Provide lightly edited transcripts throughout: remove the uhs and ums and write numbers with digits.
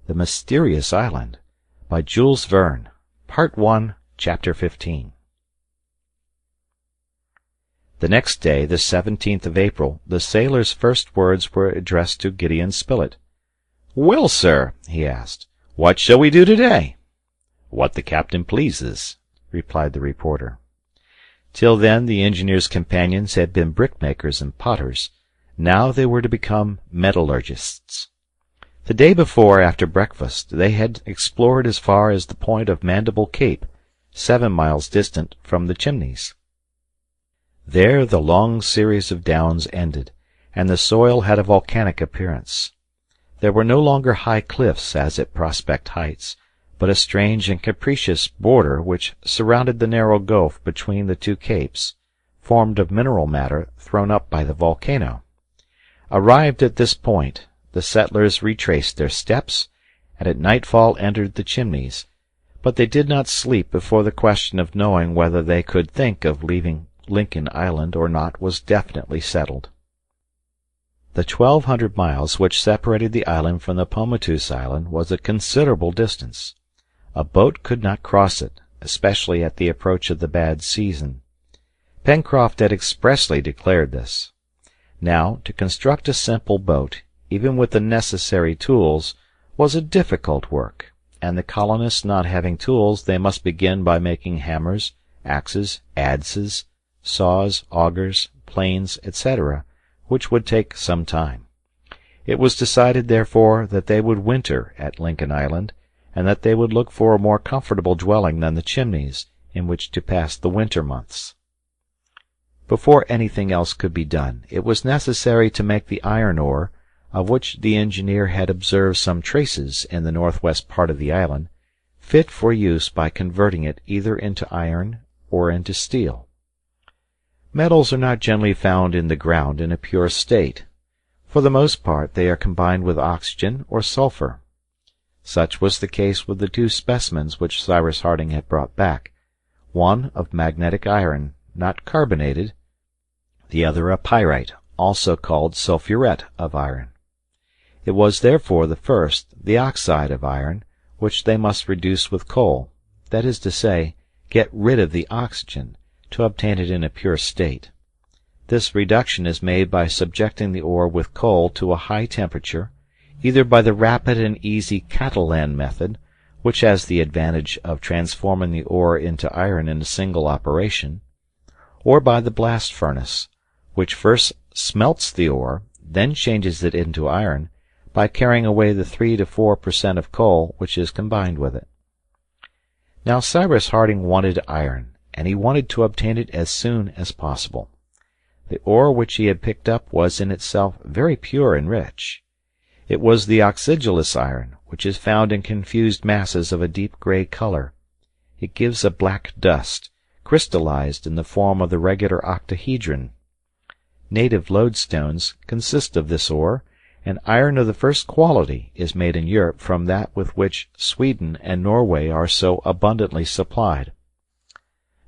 The Mysterious Island, by Jules Verne. Part 1, Chapter 15. The next day, the 17th of April, the sailor's first words were addressed to Gideon Spilett. "Well, sir," he asked, "what shall we do today?" "What the captain pleases," replied the reporter. Till then the engineer's companions had been brickmakers and potters. Now they were to become metallurgists. The day before, after breakfast, they had explored as far as the point of Mandible Cape, 7 miles distant from the Chimneys. There the long series of downs ended, and the soil had a volcanic appearance. There were no longer high cliffs as at Prospect Heights, but a strange and capricious border which surrounded the narrow gulf between the two capes, formed of mineral matter thrown up by the volcano. Arrived at this point, the settlers retraced their steps, and at nightfall entered the Chimneys, but they did not sleep before the question of knowing whether they could think of leaving Lincoln Island or not was definitely settled. The 1,200 miles which separated the island from the Pomotus Island was a considerable distance. A boat could not cross it, especially at the approach of the bad season. Pencroft had expressly declared this. Now, to construct a simple boat, even with the necessary tools, was a difficult work, and the colonists not having tools, they must begin by making hammers, axes, adzes, saws, augers, planes, etc., which would take some time. It was decided, therefore, that they would winter at Lincoln Island, and that they would look for a more comfortable dwelling than the Chimneys, in which to pass the winter months. Before anything else could be done, it was necessary to make the iron ore, of which the engineer had observed some traces in the northwest part of the island, fit for use by converting it either into iron or into steel. Metals are not generally found in the ground in a pure state. For the most part they are combined with oxygen or sulphur. Such was the case with the 2 specimens which Cyrus Harding had brought back, one of magnetic iron, not carbonated, the other a pyrite, also called sulphuret of iron. It was therefore the first, the oxide of iron, which they must reduce with coal, that is to say, get rid of the oxygen, to obtain it in a pure state. This reduction is made by subjecting the ore with coal to a high temperature, either by the rapid and easy Catalan method, which has the advantage of transforming the ore into iron in a single operation, or by the blast furnace, which first smelts the ore, then changes it into iron, by carrying away the 3 to 4% of coal which is combined with it. Now Cyrus Harding wanted iron, and he wanted to obtain it as soon as possible. The ore which he had picked up was in itself very pure and rich. It was the oxygenous iron, which is found in confused masses of a deep gray color. It gives a black dust, crystallized in the form of the regular octahedron. Native lodestones consist of this ore, and iron of the first quality is made in Europe from that with which Sweden and Norway are so abundantly supplied.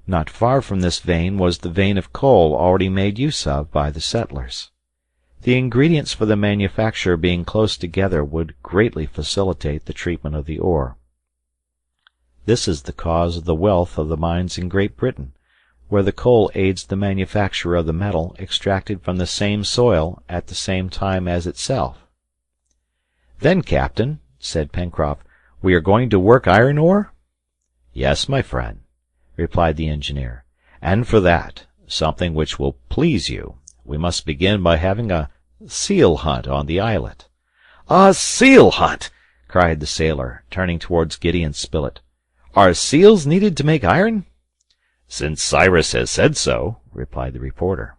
Not far from this vein was the vein of coal already made use of by the settlers. The ingredients for the manufacture being close together would greatly facilitate the treatment of the ore. This is the cause of the wealth of the mines in Great Britain, where the coal aids the manufacture of the metal extracted from the same soil at the same time as itself. "Then, Captain," said Pencroft, "we are going to work iron ore?" "Yes, my friend," replied the engineer, "and for that, something which will please you, we must begin by having a seal hunt on the islet." "A seal hunt!" cried the sailor, turning towards Gideon Spilett. "Are seals needed to make iron?" "Since Cyrus has said so," replied the reporter.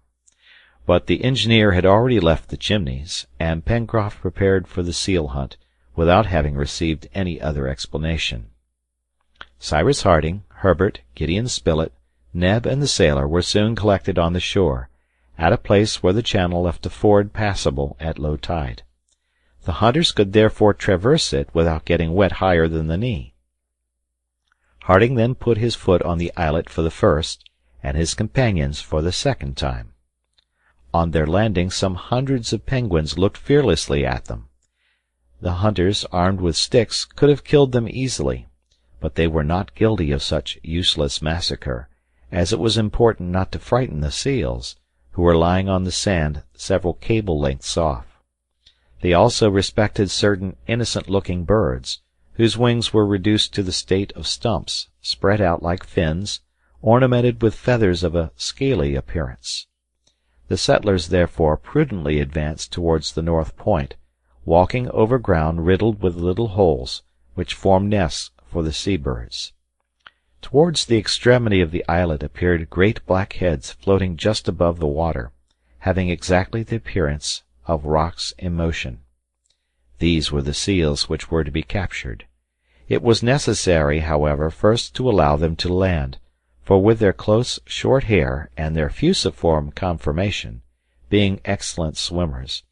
But the engineer had already left the Chimneys, and Pencroft prepared for the seal hunt, without having received any other explanation. Cyrus Harding, Herbert, Gideon Spilett, Neb, and the sailor were soon collected on the shore, at a place where the channel left a ford passable at low tide. The hunters could therefore traverse it without getting wet higher than the knee. Harding then put his foot on the islet for the first, and his companions for the second time. On their landing some hundreds of penguins looked fearlessly at them. The hunters, armed with sticks, could have killed them easily, but they were not guilty of such useless massacre, as it was important not to frighten the seals, who were lying on the sand several cable lengths off. They also respected certain innocent-looking birds, whose wings were reduced to the state of stumps, spread out like fins, ornamented with feathers of a scaly appearance. The settlers therefore prudently advanced towards the north point, walking over ground riddled with little holes, which formed nests for the sea-birds. Towards the extremity of the islet appeared great black heads floating just above the water, having exactly the appearance of rocks in motion. These were the seals which were to be captured. It was necessary, however, first to allow them to land, for with their close short hair and their fusiform conformation, being excellent swimmers,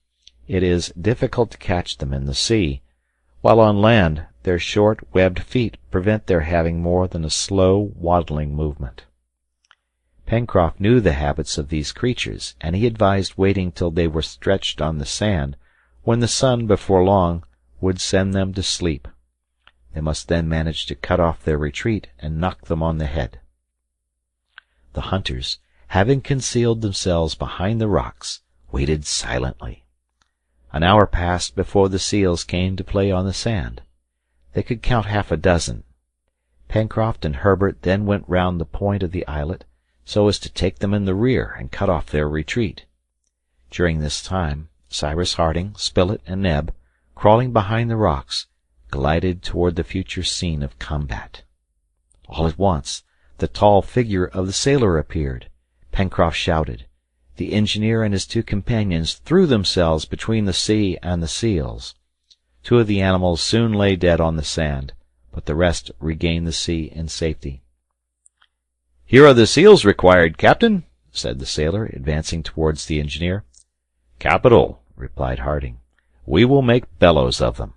it is difficult to catch them in the sea, while on land their short webbed feet prevent their having more than a slow waddling movement. Pencroft knew the habits of these creatures, and he advised waiting till they were stretched on the sand, when the sun before long would send them to sleep. They must then manage to cut off their retreat and knock them on the head. The hunters, having concealed themselves behind the rocks, waited silently. An hour passed before the seals came to play on the sand. They could count half a dozen. Pencroft and Herbert then went round the point of the islet, so as to take them in the rear and cut off their retreat. During this time, Cyrus Harding, Spilett, and Neb, crawling behind the rocks, glided toward the future scene of combat. All at once, the tall figure of the sailor appeared. Pencroft shouted. The engineer and his two companions threw themselves between the sea and the seals. Two of the animals soon lay dead on the sand, but the rest regained the sea in safety. "Here are the seals required, Captain," said the sailor, advancing towards the engineer. "Capital," replied Harding. "We will make bellows of them."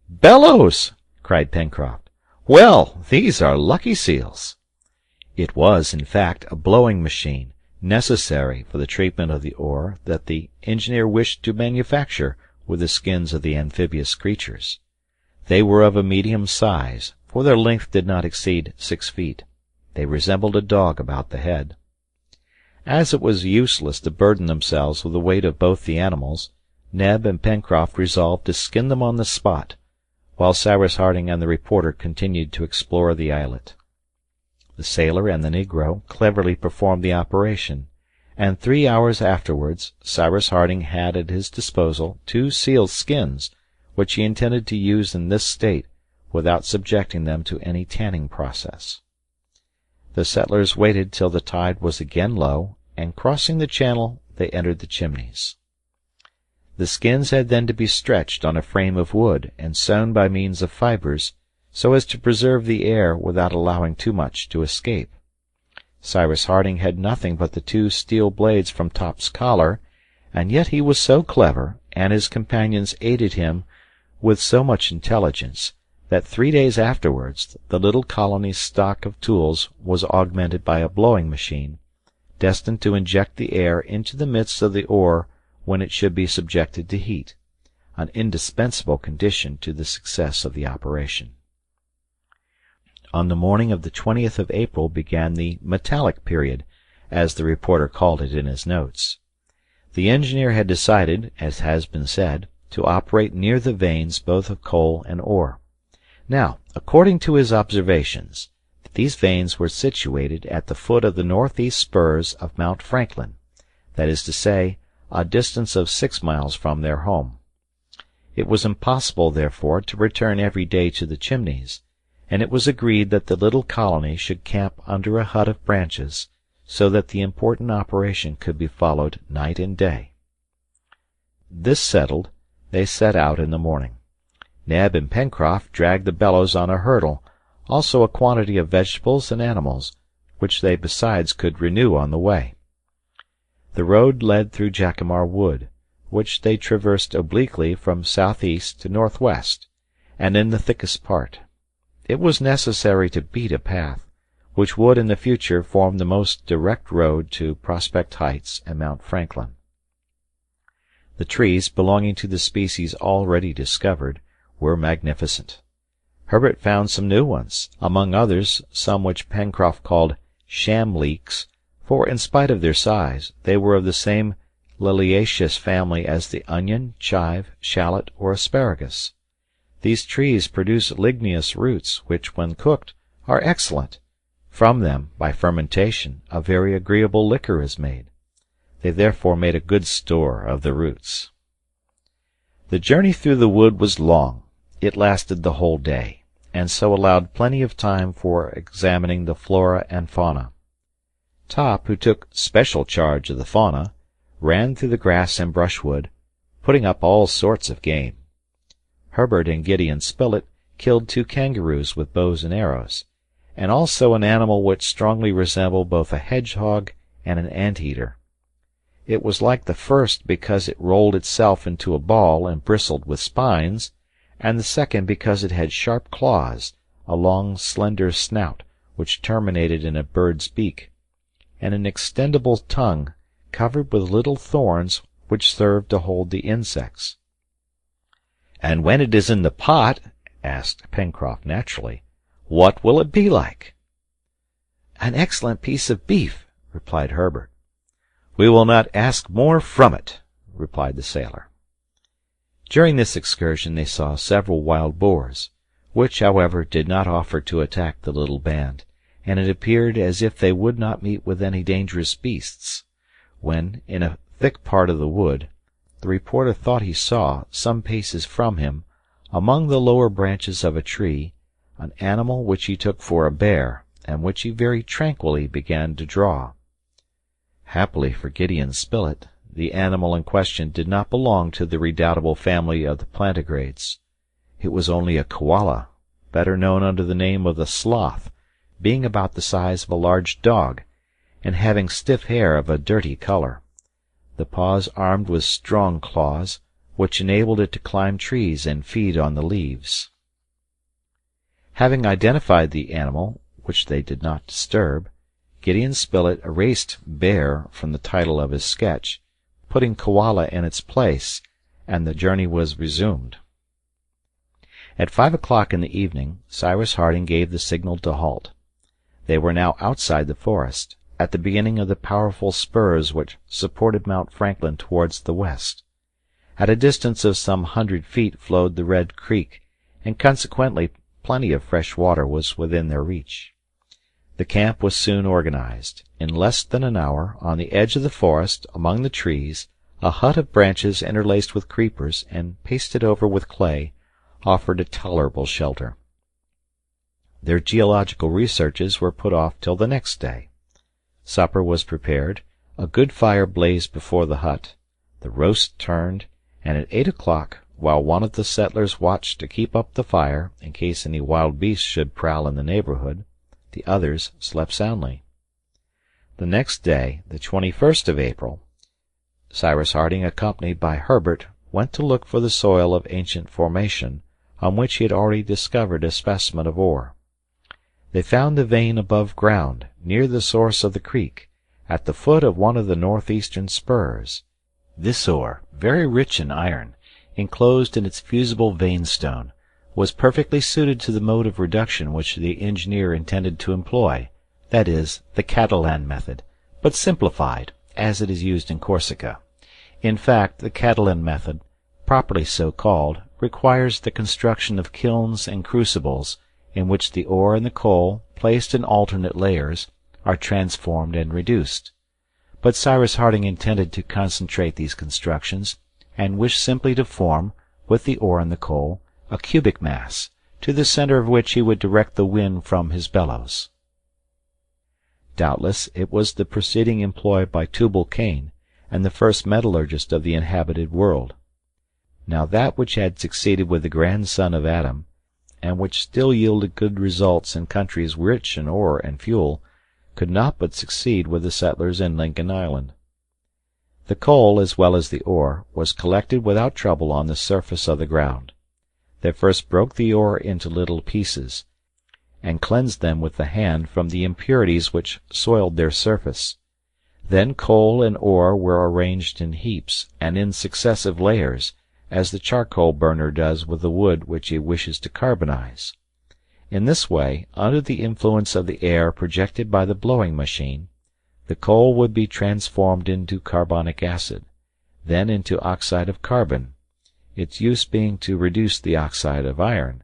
"Bellows!" cried Pencroft. "Well, these are lucky seals." It was, in fact, a blowing machine, necessary for the treatment of the ore that the engineer wished to manufacture with the skins of the amphibious creatures. They were of a medium size, for their length did not exceed 6 feet. They resembled a dog about the head. As it was useless to burden themselves with the weight of both the animals, Neb and Pencroft resolved to skin them on the spot, while Cyrus Harding and the reporter continued to explore the islet. The sailor and the negro cleverly performed the operation, and 3 hours afterwards Cyrus Harding had at his disposal 2 seals' skins, which he intended to use in this state without subjecting them to any tanning process. The settlers waited till the tide was again low, and crossing the channel they entered the Chimneys. The skins had then to be stretched on a frame of wood and sewn by means of fibers, so as to preserve the air without allowing too much to escape. Cyrus Harding had nothing but the 2 steel blades from Top's collar, and yet he was so clever, and his companions aided him with so much intelligence, that 3 days afterwards the little colony's stock of tools was augmented by a blowing machine, destined to inject the air into the midst of the ore when it should be subjected to heat, an indispensable condition to the success of the operation. On the morning of the 20th of April began the metallic period, as the reporter called it in his notes. The engineer had decided, as has been said, to operate near the veins both of coal and ore. Now, according to his observations, these veins were situated at the foot of the northeast spurs of Mount Franklin, that is to say, a distance of 6 miles from their home. It was impossible, therefore, to return every day to the Chimneys, and it was agreed that the little colony should camp under a hut of branches, so that the important operation could be followed night and day. This settled, they set out in the morning. Neb and Pencroft dragged the bellows on a hurdle, also a quantity of vegetables and animals, which they besides could renew on the way. The road led through Jacamar Wood, which they traversed obliquely from southeast to northwest, and in the thickest part. It was necessary to beat a path, which would in the future form the most direct road to Prospect Heights and Mount Franklin. The trees, belonging to the species already discovered, were magnificent. Herbert found some new ones, among others some which Pencroft called sham leeks, for in spite of their size they were of the same liliaceous family as the onion, chive, shallot, or asparagus. These trees produce ligneous roots, which, when cooked, are excellent. From them, by fermentation, a very agreeable liquor is made. They therefore made a good store of the roots. The journey through the wood was long. It lasted the whole day, and so allowed plenty of time for examining the flora and fauna. Top, who took special charge of the fauna, ran through the grass and brushwood, putting up all sorts of game. Herbert and Gideon Spilett killed 2 kangaroos with bows and arrows, and also an animal which strongly resembled both a hedgehog and an ant-eater. It was like the first because it rolled itself into a ball and bristled with spines, and the second because it had sharp claws, a long slender snout which terminated in a bird's beak, and an extendable tongue covered with little thorns which served to hold the insects. "And when it is in the pot," asked Pencroft naturally, "what will it be like?" "An excellent piece of beef," replied Herbert. "We will not ask more from it," replied the sailor. During this excursion they saw several wild boars, which, however, did not offer to attack the little band, and it appeared as if they would not meet with any dangerous beasts, when, in a thick part of the wood, the reporter thought he saw, some paces from him, among the lower branches of a tree, an animal which he took for a bear, and which he very tranquilly began to draw. Happily for Gideon Spilett, the animal in question did not belong to the redoubtable family of the plantigrades. It was only a koala, better known under the name of the sloth, being about the size of a large dog, and having stiff hair of a dirty color, the paws armed with strong claws, which enabled it to climb trees and feed on the leaves. Having identified the animal, which they did not disturb, Gideon Spilett erased bear from the title of his sketch, putting koala in its place, and the journey was resumed. At 5 o'clock in the evening, Cyrus Harding gave the signal to halt. They were now outside the forest, at the beginning of the powerful spurs which supported Mount Franklin towards the west. At a distance of some 100 feet flowed the Red Creek, and consequently plenty of fresh water was within their reach. The camp was soon organized. In less than an hour, on the edge of the forest, among the trees, a hut of branches interlaced with creepers and pasted over with clay offered a tolerable shelter. Their geological researches were put off till the next day. Supper was prepared, a good fire blazed before the hut, the roast turned, and at 8 o'clock, while one of the settlers watched to keep up the fire in case any wild beasts should prowl in the neighborhood, the others slept soundly. The next day, the 21st of April, Cyrus Harding, accompanied by Herbert, went to look for the soil of ancient formation, on which he had already discovered a specimen of ore. They found the vein above ground, near the source of the creek, at the foot of one of the northeastern spurs. This ore, very rich in iron, enclosed in its fusible veinstone, was perfectly suited to the mode of reduction which the engineer intended to employ, that is, the Catalan method, but simplified, as it is used in Corsica. In fact, the Catalan method, properly so called, requires the construction of kilns and crucibles, in which the ore and the coal, placed in alternate layers, are transformed and reduced. But Cyrus Harding intended to concentrate these constructions, and wished simply to form, with the ore and the coal, a cubic mass, to the center of which he would direct the wind from his bellows. Doubtless it was the proceeding employed by Tubal-Cain, and the first metallurgist of the inhabited world. Now that which had succeeded with the grandson of Adam, and which still yielded good results in countries rich in ore and fuel, could not but succeed with the settlers in Lincoln Island. The coal, as well as the ore, was collected without trouble on the surface of the ground. They first broke the ore into little pieces, and cleansed them with the hand from the impurities which soiled their surface. Then coal and ore were arranged in heaps and in successive layers, as the charcoal burner does with the wood which he wishes to carbonize. In this way, under the influence of the air projected by the blowing machine, the coal would be transformed into carbonic acid, then into oxide of carbon, its use being to reduce the oxide of iron,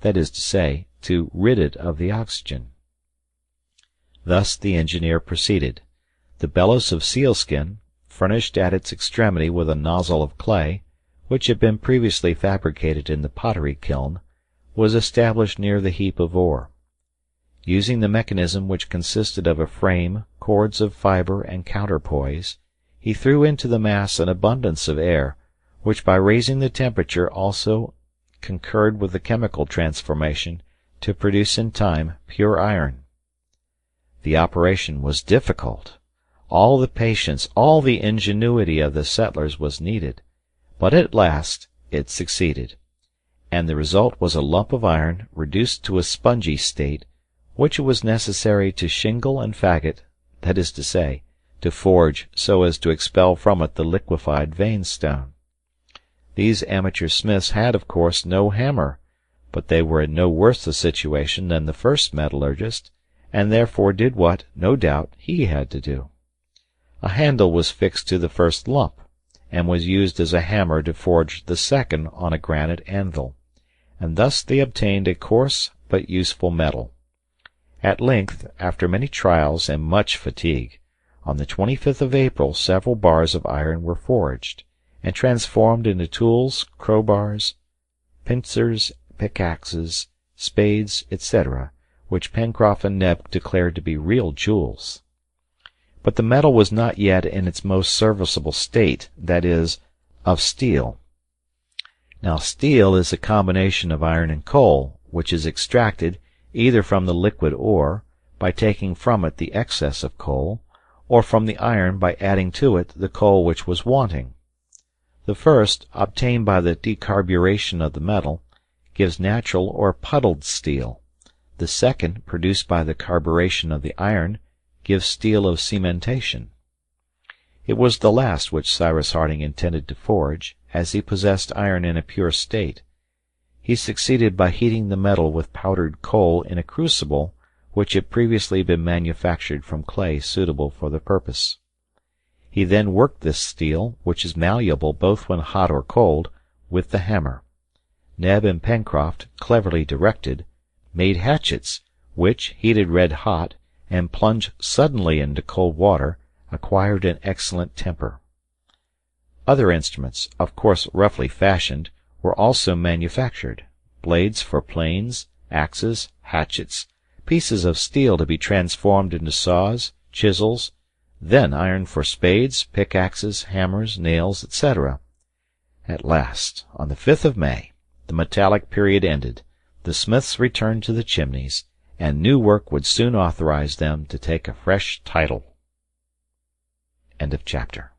that is to say, to rid it of the oxygen. Thus the engineer proceeded. The bellows of sealskin, furnished at its extremity with a nozzle of clay, which had been previously fabricated in the pottery kiln, was established near the heap of ore. Using the mechanism which consisted of a frame, cords of fiber, and counterpoise, he threw into the mass an abundance of air, which by raising the temperature also concurred with the chemical transformation to produce in time pure iron. The operation was difficult. All the patience, all the ingenuity of the settlers was needed, but at last it succeeded, and the result was a lump of iron reduced to a spongy state, which it was necessary to shingle and faggot, that is to say, to forge so as to expel from it the liquefied veinstone. These amateur smiths had, of course, no hammer, but they were in no worse a situation than the first metallurgist, and therefore did what, no doubt, he had to do. A handle was fixed to the first lump, and was used as a hammer to forge the second on a granite anvil, and thus they obtained a coarse but useful metal. At length, after many trials and much fatigue, on the 25th of April several bars of iron were forged, and transformed into tools, crowbars, pincers, pickaxes, spades, etc., which Pencroft and Neb declared to be real jewels. But the metal was not yet in its most serviceable state, that is, of steel. Now steel is a combination of iron and coal, which is extracted either from the liquid ore, by taking from it the excess of coal, or from the iron by adding to it the coal which was wanting. The first, obtained by the decarburation of the metal, gives natural or puddled steel. The second, produced by the carburation of the iron, gives steel of cementation. It was the last which Cyrus Harding intended to forge, as he possessed iron in a pure state. He succeeded by heating the metal with powdered coal in a crucible which had previously been manufactured from clay suitable for the purpose. He then worked this steel, which is malleable both when hot or cold, with the hammer. Neb and Pencroft, cleverly directed, made hatchets, which, heated red hot, and plunged suddenly into cold water, acquired an excellent temper. Other instruments, of course roughly fashioned, were also manufactured: blades for planes, axes, hatchets, pieces of steel to be transformed into saws, chisels, then iron for spades, pickaxes, hammers, nails, etc. At last, on the 5th of May, the metallic period ended, the smiths returned to the chimneys, and new work would soon authorize them to take a fresh title. End of chapter.